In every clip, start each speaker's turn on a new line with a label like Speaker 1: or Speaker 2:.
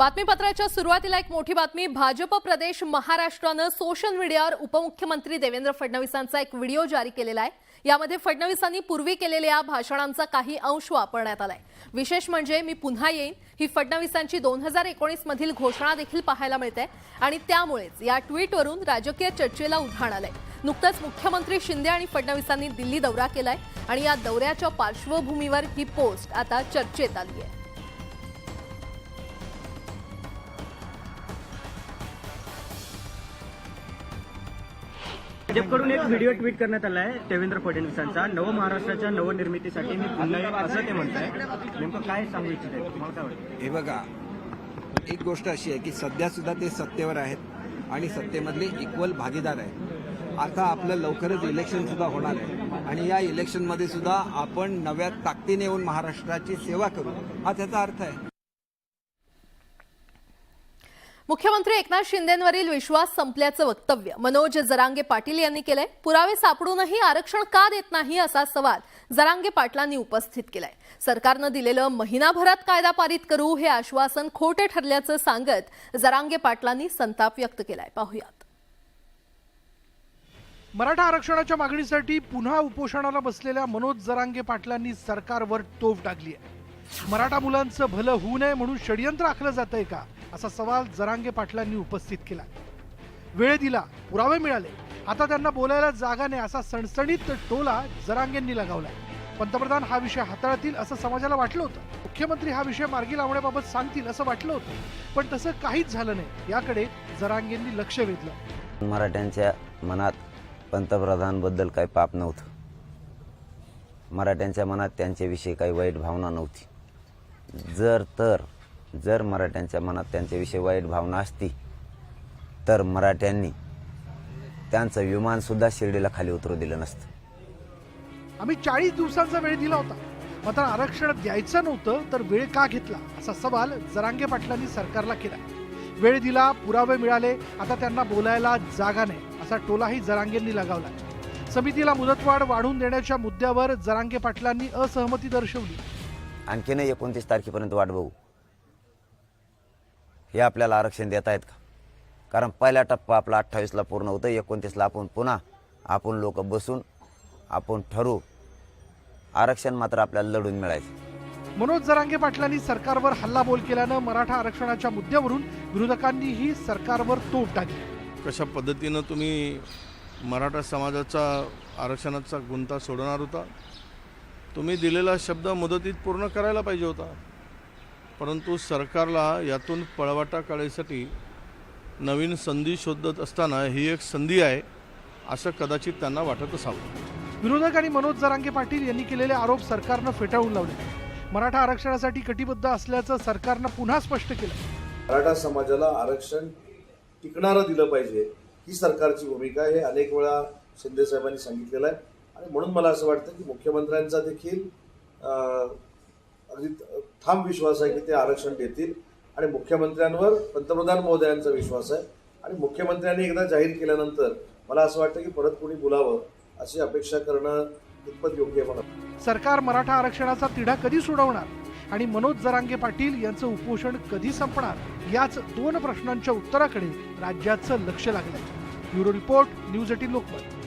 Speaker 1: बातमीपत्राच्या सुरुवातीला एक मोठी बातमी। भाजप प्रदेश महाराष्ट्राने सोशल मीडियावर उपमुख्यमंत्री देवेंद्र फडणवीसांचा एक व्हिडिओ जारी केलेला आहे। यामध्ये फडणवीसांनी पूर्वी केलेल्या भाषणांचा काही अंश वापरण्यात आलाय। विशेष म्हणजे मी पुन्हा येईन ही फडणवीसांची 2019 मधील घोषणा देखील पाहायला मिळते आणि त्यामुळेच या ट्विटवरून राजकीय चर्चेला उधाण आलंय। नुकताच मुख्यमंत्री शिंदे आणि फडणवीसांनी दिल्ली दौरा केलाय आणि या दौऱ्याच्या पार्श्वभूमीवर ही पोस्ट आता चर्चेत आली आहे।
Speaker 2: भाजपकडून एक व्हिडिओ ट्विट करण्यात आला आहे देवेंद्र फडणवीसांचा। नव महाराष्ट्राच्या नवनिर्मितीसाठी मी पुन्हा येईन असं ते म्हणताय। नेमकं काय सांगू इच्छित आहे तुम्हाला काय वाटतं?
Speaker 3: हे बघा, एक गोष्ट अशी आहे की सध्या सुद्धा ते सत्तेवर आहेत आणि सत्तेमधले इक्वल भागीदार आहेत। आता आपलं लवकरच इलेक्शन सुद्धा होणार आहे आणि या इलेक्शनमध्ये सुद्धा आपण नव्या ताकदीने येऊन महाराष्ट्राची सेवा करू, हा त्याचा अर्थ आहे।
Speaker 1: मुख्यमंत्री एकनाथ शिंदेंवरील विश्वास संपल्याचं वक्तव्य मनोज जरांगे पाटील यांनी केलंय। पुरावे सापडूनही आरक्षण का देत नाही असा सवाल जरांगे पाटलांनी उपस्थित केलाय। सरकारनं दिलेलं महिनाभरात कायदा पारित करू हे आश्वासन खोटे ठरल्याचं सांगत जरांगे पाटलांनी संताप व्यक्त केलाय। पाहूयात।
Speaker 4: मराठा आरक्षणाच्या मागणीसाठी पुन्हा उपोषणाला बसलेल्या मनोज जरांगे पाटलांनी सरकारवर तोफ टाकली आहे। मराठा मुलांचं भलं होऊ नये म्हणून षडयंत्र आखलं जातंय का असा सवाल जरांगे पाटलांनी उपस्थित केला। वेळ दिला, पुरावे मिळाले, आता त्यांना बोलायला जागा नाही असा सणसणीत टोला जरांगेंनी लगावलाय। पंतप्रधान हा विषय हाताळतील असं समाजाला वाटलं होतं। मुख्यमंत्री हा विषय मार्गी लावण्याबाबत सांगतील असं वाटलं होतं, पण तसं काहीच झालं नाही। याकडे जरांगेंनी लक्ष वेधलं।
Speaker 5: मराठ्यांच्या मनात पंतप्रधानांबद्दल काही पाप नव्हतं। मराठ्यांच्या मनात त्यांच्याविषयी काही वाईट भावना नव्हती। जर मराठ्यांच्या मनात त्यांच्याविषयी वाईट भावना असती तर मराठ्यांनी त्यांचं विमान सुद्धा शिर्डीला खाली उतरू दिलं नसतं।
Speaker 4: आम्ही 40 दिवसांचा वेळ दिला होता, मात्र आरक्षण द्यायचं नव्हतं तर वेळ का घेतला असा सवाल जरांगे पाटलांनी सरकारला केला। वेळ दिला, पुरावे मिळाले, आता त्यांना बोलायला जागा नाही असा टोलाही जरांगेंनी लगावला। समितीला मुदतवाढ वाढवून देण्याच्या मुद्द्यावर जरांगे पाटलांनी असहमती दर्शवली।
Speaker 5: आणखीन 29 तारखेपर्यंत वाट बघू, हे आपल्याला आरक्षण देता आहेत का? कारण पहिला टप्पा आपला 28ला पूर्ण होतं, 29ला आपण लोक बसून आपण ठरवू, आरक्षण मात्र आपल्याला लढून मिळायचं।
Speaker 4: मनोज जरांगे पाटलांनी सरकारवर हल्लाबोल केल्यानं मराठा आरक्षणाच्या मुद्द्यावरून विरोधकांनीही सरकारवर तोफ टाकली।
Speaker 6: कशा पद्धतीनं तुम्ही मराठा समाजाचा आरक्षणाचा गुंता सोडवणार होता? तुम्ही दिलेला शब्द मुदतीत पूर्ण करायला पाहिजे होता, परंतु सरकारला यातून पळवाटा काढण्यासाठी नवीन संधी शोधत असताना ही एक संधी आहे असं कदाचित त्यांना वाटत असावं।
Speaker 4: विरोधक आणि मनोज जरांगे पाटील यांनी केलेले आरोप सरकारनं फेटाळून लावले। मराठा आरक्षणासाठी कटिबद्ध असल्याचं सरकारनं पुन्हा स्पष्ट केलं।
Speaker 7: मराठा समाजाला आरक्षण टिकणारं दिलं पाहिजे ही सरकारची भूमिका आहे, हे अनेक वेळा शिंदे साहेबांनी सांगितलेलं आहे आणि म्हणून मला असं वाटतं की मुख्यमंत्र्यांचा देखील अगदी ठाम विश्वास आहे की ते आरक्षण देतील आणि मुख्यमंत्र्यांवर पंतप्रधान महोदयांचा विश्वास आहे आणि मुख्यमंत्र्यांनी एकदा जाहीर केल्यानंतर मला असं वाटतं की परत कोणी बोलावं अशी अपेक्षा करणं कितपत योग्य आहे म्हणून।
Speaker 4: सरकार मराठा आरक्षणाचा तिढा कधी सोडवणार आणि मनोज जरांगे पाटील यांचं उपोषण कधी संपणार, याच दोन प्रश्नांच्या उत्तराकडे राज्याचं लक्ष लागलंय। Bureau report, news 18 Lokmat.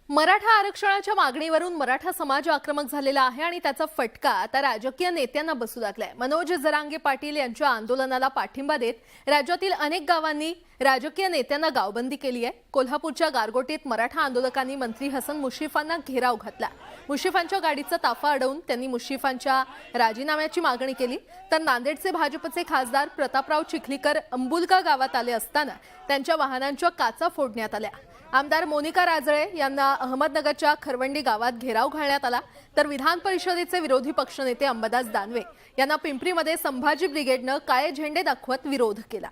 Speaker 1: Maratha आरक्षणाच्या मागणीवरून मराठा समाज आक्रमक झालेला आहे आणि त्याचा फटका आता राजकीय नेत्यांना बसू लागलाय। मनोज जरांगे पाटील यांच्या आंदोलनाला पाठिंबा देत राज्यातील अनेक गावांनी राजकीय नेत्यांना गावबंदी केली आहे। कोल्हापूरच्या गारगोटीत मराठा आंदोलकांनी मंत्री हसन मुश्रीफांना घेराव घातला। मुश्रीफांच्या गाडीचा ताफा अडवून त्यांनी मुश्रीफांच्या राजीनाम्याची मागणी केली, तर नांदेडचे भाजपचे खासदार प्रतापराव चिखलीकर अंबुलगा गावात आले असताना त्यांच्या वाहनांच्या काचा फोडण्यात आल्या। आमदार मोनिका राजळे यांना अहमदनगरच्या खरवंडी गावात घेराव घालण्यात आला, तर विधान परिषदेचे विरोधी पक्षनेते अंबादास दानवे यांना पिंपरीमध्ये संभाजी ब्रिगेडनं काळे झेंडे दाखवत विरोध केला।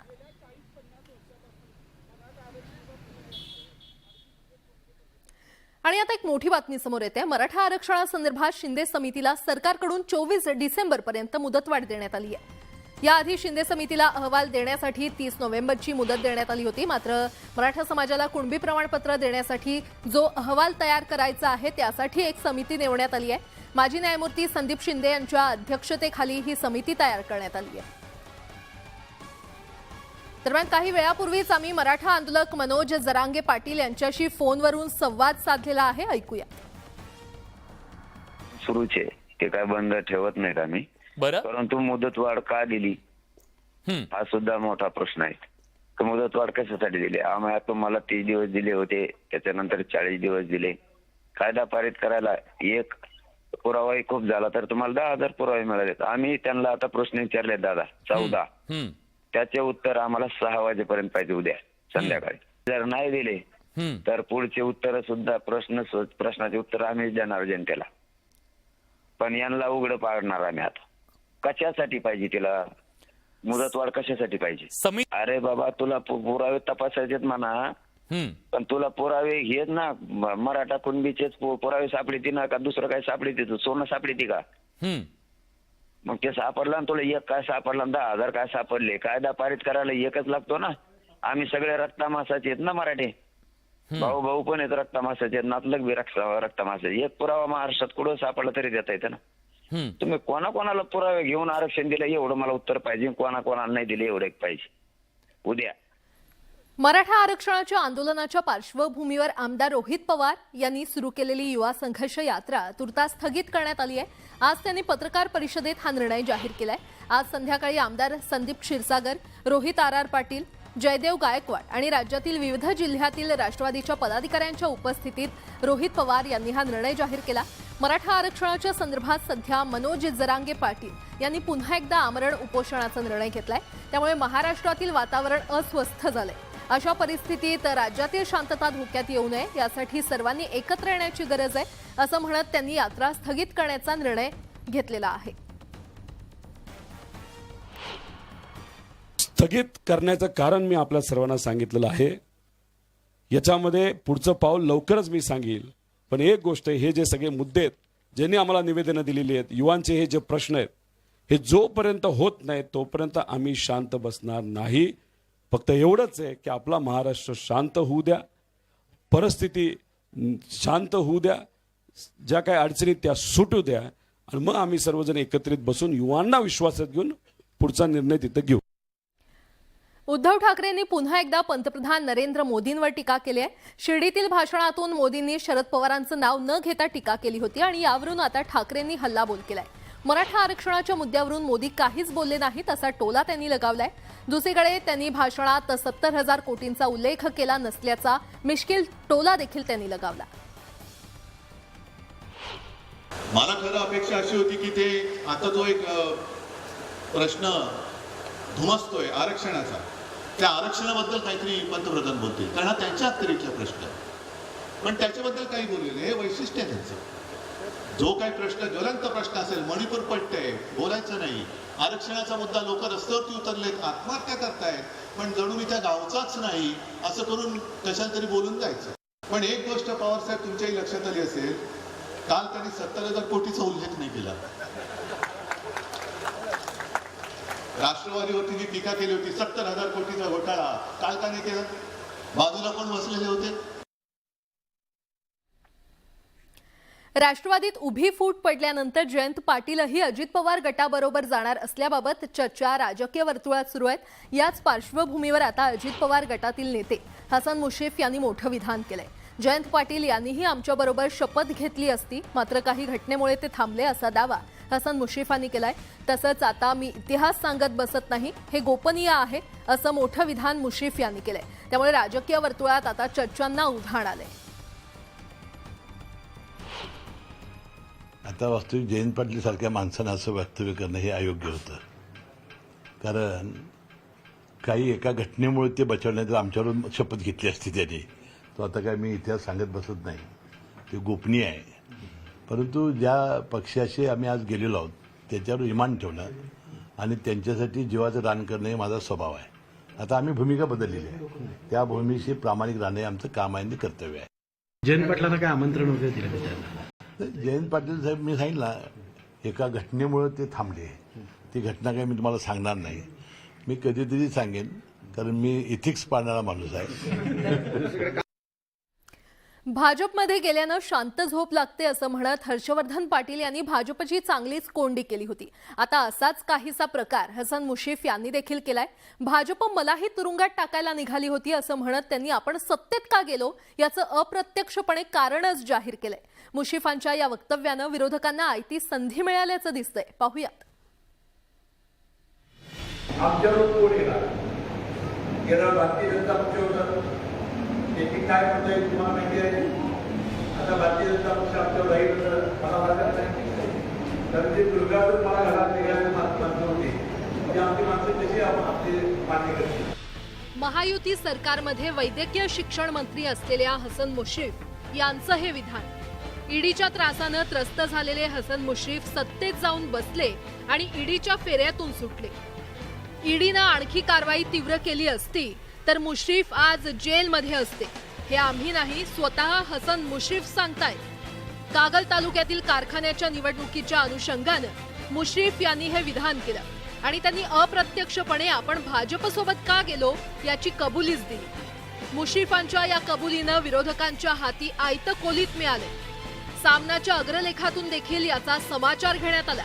Speaker 1: आणि आता एक मोठी बातमी समोर येते। मराठा आरक्षणासंदर्भात शिंदे समितीला सरकारकडून 24 डिसेंबरपर्यंत मुदतवाढ देण्यात आली आहे। याआधी शिंदे समितीला अहवाल देण्यासाठी 30 नोव्हेंबरची मुदत देण्यात आली होती, मात्र मराठा समाजाला कुणबी प्रमाणपत्र देण्यासाठी जो अहवाल तयार करायचा आहे त्यासाठी एक समिती नेमण्यात आली आहे। माजी न्यायमूर्ती संदीप शिंदे यांच्या अध्यक्षतेखाली ही समिती तयार करण्यात आली आहे. दरम्यान काही वेळापूर्वीच आम्ही मराठा आंदोलक मनोज जरांगे पाटील यांच्याशी फोनवरून संवाद साधलेला आहे. ऐकूया.
Speaker 8: सुरूच आहे, ते काय बंद ठेवत नाहीत आम्ही.
Speaker 9: बरं,
Speaker 8: परंतु मुदतवाढ का दिली हा सुद्धा मोठा प्रश्न आहे. तर मुदतवाढ कशासाठी दिली? आम्हाला तुम्हाला 30 दिवस दिले होते, त्याच्यानंतर 40 दिवस दिले. कायदा पारित करायला एक पुरावाही खूप झाला तर तुम्हाला 10,000 पुरावे मिळालेत. आम्ही त्यांना आता प्रश्न विचारले दादा 14, त्याचे उत्तर आम्हाला 6 वाजेपर्यंत पाहिजे उद्या संध्याकाळी. जर नाही दिले तर पुढचे उत्तर सुद्धा प्रश्नाचे उत्तर आम्ही देणार जनतेला. पण यांना उघडं पाडणार आम्ही. आता कशासाठी पाहिजे तिला मुदतवाढ? कशासाठी पाहिजे? अरे बाबा, तुला पुरावे तपासायचेत म्हणा, पण तुला पुरावे हेच ना, मराठा कुणबीचेच पुरावे सापडीती ना, का दुसरं काय सापडीती? सोनं सापडीती का? मग ते सापडला तुला एक काय सापडला, 10,000 काय सापडले? कायदा पारित करायला एकच लागतो ना. आम्ही सगळे रक्तामासाचे आहेत ना मराठे, भाऊ भाऊ पण आहेत रक्तामासाचे, नातलग बी रक्तामासाचे. एक पुरावा महाराष्ट्रात कुठं सापडला तरी देता येतं ना. तुम्ही कोणाकोणाला पुरावे घेऊन आरक्षण दिलं एवढं मला उत्तर पाहिजे, कोणाकोणाला नाही दिले एवढं एक पाहिजे उद्या.
Speaker 1: मराठा आरक्षणाच्या आंदोलनाच्या पार्श्वभूमीवर आमदार रोहित पवार यांनी सुरू केलेली युवा संघर्ष यात्रा तुर्तास स्थगित करण्यात आली आहे. आज त्यांनी पत्रकार परिषदेत हा निर्णय जाहीर केलाय. आज संध्याकाळी आमदार संदीप क्षीरसागर, रोहित आर पाटील, जयदेव गायकवाड आणि राज्यातील विविध जिल्ह्यातील राष्ट्रवादीच्या पदाधिकाऱ्यांच्या उपस्थितीत रोहित पवार यांनी हा निर्णय जाहीर केला. मराठा आरक्षणाच्या संदर्भात सध्या मनोज जरांगे पाटील यांनी पुन्हा एकदा आमरण उपोषणाचा निर्णय घेतलाय. त्यामुळे महाराष्ट्रातील वातावरण अस्वस्थ झालंय. अशा परिस्थितीत राज्यातील शांतता धोक्यात येऊ नये यासाठी सर्वांनी एकत्र येण्याची गरज आहे, असं म्हणत त्यांनी यात्रा स्थगित करण्याचा निर्णय घेतलेला आहे.
Speaker 10: स्थगित करण्याचं कारण मी आपल्या सर्वांना सांगितलेलं आहे. याच्यामध्ये पुढचं पाऊल लवकरच मी सांगेल. पण एक गोष्ट, हे जे सगळे मुद्दे आहेत, ज्यांनी आम्हाला निवेदनं दिलेली आहेत, युवांचे हे जे प्रश्न आहेत, हे जोपर्यंत होत नाहीत तोपर्यंत आम्ही शांत बसणार नाही. फक्त एवढंच आहे की आपला महाराष्ट्र शांत होऊ द्या, परिस्थिती शांत होऊ द्या, ज्या काही अडचणी त्या सुटू द्या, आणि मग आम्ही सर्वजण एकत्रित बसून युवांना विश्वासात घेऊन पुढचा निर्णय तिथं घेऊ.
Speaker 1: उद्धव ठाकरेंनी पुन्हा एकदा पंतप्रधान नरेंद्र मोदींवर टीका केली आहे. शिर्डीतील भाषणातून मोदींनी शरद पवारांचं नाव न घेता टीका केली होती आणि यावरून आता ठाकरेंनी हल्लाबोल केलाय. मराठा आरक्षणाच्या मुद्द्यावरून मोदी काहीच बोलले नाहीत असा टोला त्यांनी लगावलाय. दुसरीकडे त्यांनी भाषणात 70,000 कोटींचा उल्लेख केला नसल्याचा मिश्किल टोला देखील त्यांनी लगावला.
Speaker 11: मला खरं अपेक्षा अशी होती की ते आता जो एक प्रश्न धुमसतोय आरक्षणाचा, त्या आरक्षणाबद्दल काहीतरी पंतप्रधान बोलतील, कारण हा त्यांच्या अखत्यारीतला प्रश्न आहे. पण त्याच्याबद्दल काही बोललेले हे वैशिष्ट्य आहे त्यांचं. जो काही प्रश्न ज्वलंत प्रश्न असेल, मणिपूर पट्टे बोलायचं नाही, आरक्षणाचा मुद्दा, लोक रस्त्यावरती उतरलेत, आत्महत्या करतायत, पण जणू मी त्या गावचाच नाही असं करून कशाला तरी बोलून जायचं. पण एक गोष्ट पवार साहेब तुमच्याही लक्षात आली असेल, काल त्यांनी 70,000 कोटीचा उल्लेख नाही केला. राष्ट्रवादीवरती जी टीका केली होती 70,000 कोटीचा घोटाळा, काल का नाही केला? बाजूला कोण बसलेले होते?
Speaker 1: राष्ट्रवादीत उभी फूट पडल्यानंतर जयंत पाटीलही अजित पवार गटाबरोबर जाणार असल्याबाबत चर्चा राजकीय वर्तुळात सुरू आहेत. याच पार्श्वभूमीवर आता अजित पवार गटातील नेते हसन मुश्रीफ यांनी मोठं विधान केलंय. जयंत पाटील यांनीही आमच्याबरोबर शपथ घेतली असती, मात्र काही घटनेमुळे ते थांबले असा दावा हसन मुश्रीफांनी केलाय. तसंच आता मी इतिहास सांगत बसत नाही, हे गोपनीय आहे असं मोठं विधान मुश्रीफ यांनी केलंय. त्यामुळे राजकीय वर्तुळात आता चर्चांना उधाण आलंय.
Speaker 12: आता वास्तविक जयंत पाटील सारख्या माणसानं असं वक्तव्य करणं हे अयोग्य होतं. कारण काही एका घटनेमुळे ते बचावण्यात आमच्यावरून शपथ घेतली असती त्याने, तो आता काय मी इतिहास सांगत बसत नाही, ते गोपनीय आहे. परंतु ज्या पक्षाशी आम्ही आज गेलेलो आहोत त्याच्यावर इमान ठेवणं आणि त्यांच्यासाठी जीवाचं दान करणं हे माझा स्वभाव आहे. आता आम्ही भूमिका बदललेली आहे, त्या भूमीशी प्रामाणिक राहणं हे आमचं काम आहे आणि कर्तव्य आहे.
Speaker 2: जयंत पाटलांना काय आमंत्रण वगैरे दिलं त्यांना?
Speaker 12: जयंत पाटील साहेब, मी सांगितलं एका घटनेमुळे ते थांबले, ती घटना काही मी तुम्हाला सांगणार नाही, मी कधीतरी सांगेन, कारण मी इथिक्स पाळणारा माणूस आहे.
Speaker 1: भाजपमध्ये गेल्यानं शांत झोप लागते असं म्हणत हर्षवर्धन पाटील यांनी भाजपची चांगलीच कोंडी केली होती. आता असाच काहीसा प्रकार हसन मुश्रीफ यांनी देखील केलाय. भाजप मलाही तुरुंगात टाकायला निघाली होती असं म्हणत त्यांनी आपण सत्तेत का गेलो याचं अप्रत्यक्षपणे कारणच जाहीर केलंय. मुश्रीफांच्या या वक्तव्यानं विरोधकांना आयती संधी मिळाल्याचं दिसतंय. पाहूयात.
Speaker 9: आमच्यावर कोण येणार? येणार भारतीय जनता पक्ष होता. त्याची काय म्हणता येईल तुम्हाला माहिती आहे. आता भारतीय जनता पक्ष आमच्यावर राहील मला वाटत नाही. तर ते दुर्गातून मला घरात निघायला माणसं होती म्हणजे आमची माणसं कशी आपली मान्य करते.
Speaker 1: महायुती सरकारमध्ये वैद्यकीय शिक्षण मंत्री असलेल्या हसन मुश्रीफ यांचं हे विधान. ईडीच्या त्रासानं त्रस्त झालेले हसन मुश्रीफ सत्तेत जाऊन बसले आणि ईडीच्या फेऱ्यातून सुटले. ईडीनं आणखी कारवाई तीव्र केली असती तर मुश्रीफ आज जेलमध्ये असते. हे आम्ही नाही, स्वतः हसन मुश्रीफ सांगतायत. कागल तालुक्यातील कारखान्याच्या निवडणुकीच्या अनुषंगानं मुश्रीफ यांनी हे विधान केलं आणि त्यांनी अप्रत्यक्षपणे आपण भाजपसोबत का गेलो याची कबुलीच दिली. मुश्रीफांच्या या कबुलीनं विरोधकांच्या हाती आयतं कोलीत मिळाले. सामनाच्या अग्रलेखातून देखील याचा समाचार घेण्यात आला.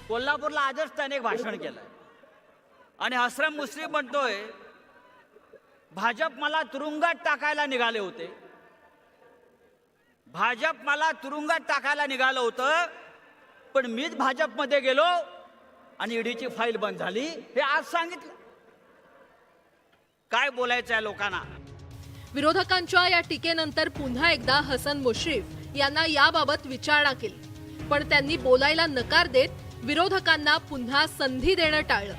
Speaker 13: कोल्हापूरला आजच त्याने एक भाषण केलं आणि हसन मुश्रीफ म्हणतोय भाजप मला तुरुंगात टाकायला निघाले होते. भाजप मला तुरुंगात टाकायला निघालं होतं पण मीच भाजपमध्ये गेलो आणि ईडीची फाईल बंद झाली. हे आज सांगितलं. काय बोलायचं आहे लोकांना.
Speaker 1: विरोधकांच्या या टीकेनंतर पुन्हा एकदा हसन मुश्रीफ यांना याबाबत विचारणा केली पण त्यांनी बोलायला नकार देत विरोधकांना पुन्हा संधी देणं टाळलं.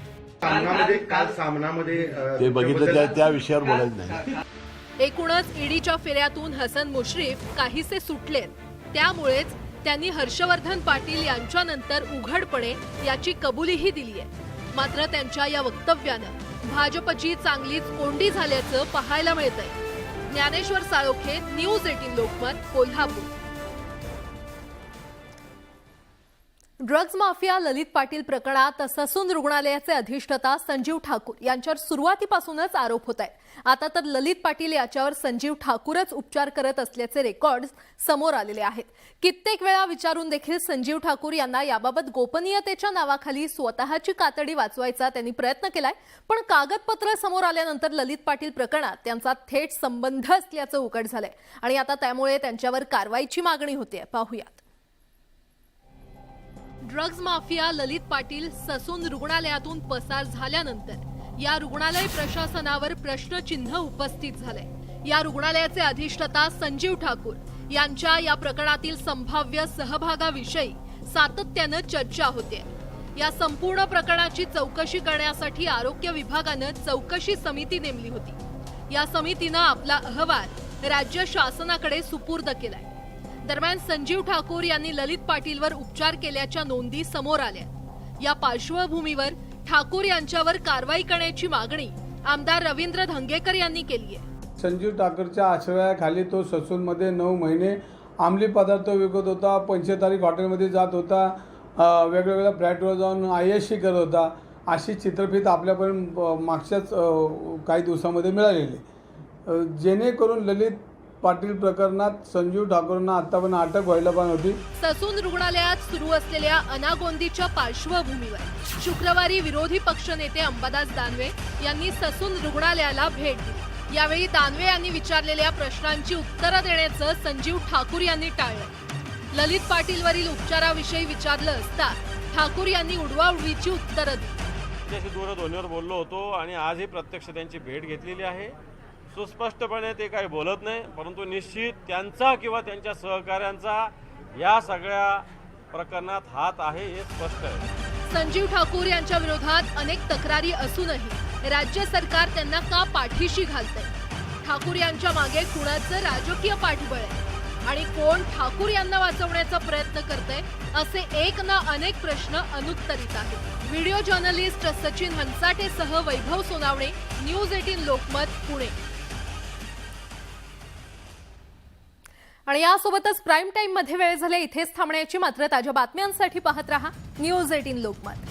Speaker 7: काल सामनामध्ये
Speaker 12: ते बघितलं त्या विषयावर बोलायचं नाही.
Speaker 1: एकूणच ईडीच्या फेऱ्यातून हसन मुश्रीफ काहीसे सुटलेत. त्यामुळेच त्यांनी हर्षवर्धन पाटील यांच्यानंतर उघडपणे याची कबुलीही दिली आहे. मात्र त्यांच्या या वक्तव्यानं भाजपची चांगलीच कोंडी झाल्याचं पाहायला मिळतंय. Dnyaneshwar Salokhe, news 18 Lokmat, Kolhapur. Drugs mafia Lalit Patil प्रकरणात ससून रुग्णालयाचे अधिष्ठाता संजीव ठाकूर यांच्यावर सुरुवातीपासूनच आरोप होत आहेत. आता तर ललित पाटील याच्यावर संजीव ठाकूरच उपचार करत असल्याचे रेकॉर्ड समोर आलेले आहेत. कित्येक वेळा विचारून देखील संजीव ठाकूर यांना याबाबत गोपनीयतेच्या नावाखाली स्वतःची कातडी वाचवायचा त्यांनी प्रयत्न केलाय. पण कागदपत्र समोर आल्यानंतर ललित पाटील प्रकरणात त्यांचा थेट संबंध असल्याचं उघड झालंय आणि आता त्यामुळे त्यांच्यावर कारवाईची मागणी होते. पाहूयात. Drugs mafia Lalit Patil Sassoon रुग्णालयातून पसार झाल्यानंतर या रुग्णालय प्रशासनावर प्रश्नचिन्ह उपस्थित झालंय. या रुग्णालयाचे अधिष्ठाता संजीव ठाकूर यांच्या या प्रकरणातील संभाव्य सहभागाविषयी सातत्यानं चर्चा होते. या संपूर्ण प्रकरणाची चौकशी करण्यासाठी आरोग्य विभागानं चौकशी समिती नेमली होती. या समितीनं आपला अहवाल राज्य शासनाकडे सुपूर्द केलाय. दरम्यान संजीव ठाकूर यांनी ललित पाटीलवर उपचार केल्याच्या नोंदी समोर आल्या. या पार्श्वभूमीवर ठाकूर यांच्यावर कारवाई करण्याची मागणी आमदार रवींद्र धंगेकर यांनी केली आहे.
Speaker 14: संजीव ठाकूरच्या आश्रयाखाली तो ससूनमध्ये 9 महिने अंमली पदार्थ विकत होता. 25 तारीख हॉटेलमध्ये जात होता. वेगवेगळ्या फ्लॅटवर जाऊन ISC करत होता. अशी चित्रफित आपल्यापर्यंत मागच्याच काही दिवसामध्ये मिळालेली. जेणेकरून ललित पाटील प्रकरणात संजीव ठाकूरांना आतापर्यंत अटक व्हायला पण होती.
Speaker 1: ससून रुग्णालयात सुरू असलेल्या अनागोंदीच्या पार्श्वभूमीवर शुक्रवारी विरोधी पक्षनेते अंबादास दानवे यांनी ससून रुग्णालयाला भेट दिली. यावेळी दानवे यांनी विचारलेल्या प्रश्नांची उत्तरं देण्याचं संजीव ठाकूर यांनी टाळलं. ललित पाटीलवरील उपचाराविषयी विचारलं असता ठाकूर यांनी उडवाउडवीची उत्तरं दिली.
Speaker 6: त्याशी दूरध्वनीवर बोललो होतो आणि आजही प्रत्यक्ष त्यांची भेट घेतलेली आहे. सुस्पष्टपणे ते काही बोलत नाही परंतु निश्चित त्यांचा किंवा त्यांच्या सहकाऱ्यांचा या सगळ्या प्रकरणात हात आहे हे स्पष्ट आहे.
Speaker 1: संजीव ठाकूर यांच्या विरोधात अनेक तक्रारी असूनही राज्य सरकार त्यांना का पाठीशी घालतंय? ठाकूर यांच्या मागे कुणाचं राजकीय पाठबळ आहे आणि कोण ठाकूर यांना वाचवण्याचा प्रयत्न करतंय असे एक ना अनेक प्रश्न अनुत्तरित आहेत. व्हिडिओ जर्नलिस्ट सचिन हंसाटेसह वैभव सोनावणे, न्यूज 18 लोकमत, पुणे. आणि यासोबतच प्राईम टाइम मध्ये वेळ झाले इथेच थांबण्याची. मात्र ताज्या बातम्यांसाठी पाहत रहा न्यूज 18 लोकमत.